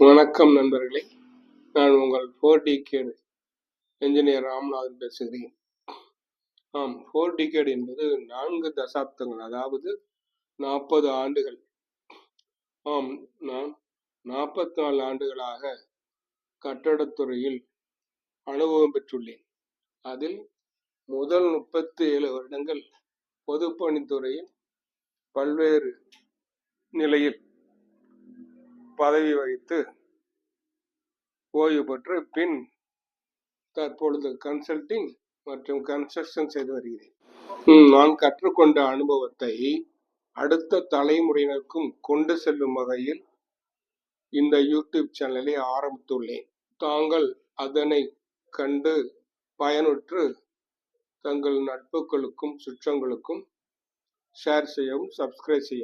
வணக்கம் நண்பர்களே, நான் உங்கள் 4 டிகேட் என்ஜினியர் ராமநாதன் பேசுகிறேன். 4 டிகேட் என்பது 4 தசாப்தங்கள், அதாவது 40 ஆண்டுகள். நான் 44 ஆண்டுகளாக கட்டடத்துறையில் அனுபவம் பெற்றுள்ளேன். அதில் முதல் 37 வருடங்கள் பொதுப்பணித்துறையில் பல்வேறு நிலையில் பதவி வகித்து ஓய்வு பெற்று பின் தற்பொழுது கன்சல்டிங் மற்றும் கன்ஸ்ட்ரக்ஷன் செய்து வருகிறேன். நான் கற்றுக்கொண்ட அனுபவத்தை அடுத்த தலைமுறையினருக்கும் கொண்டு செல்லும் வகையில் இந்த யூடியூப் சேனலை ஆரம்பித்துள்ளேன். தாங்கள் அதனை கண்டு பயனுற்று தங்கள் நட்புகளுக்கும் சுற்றங்களுக்கும் ஷேர் செய்யவும், சப்ஸ்கிரைப் செய்யவும்.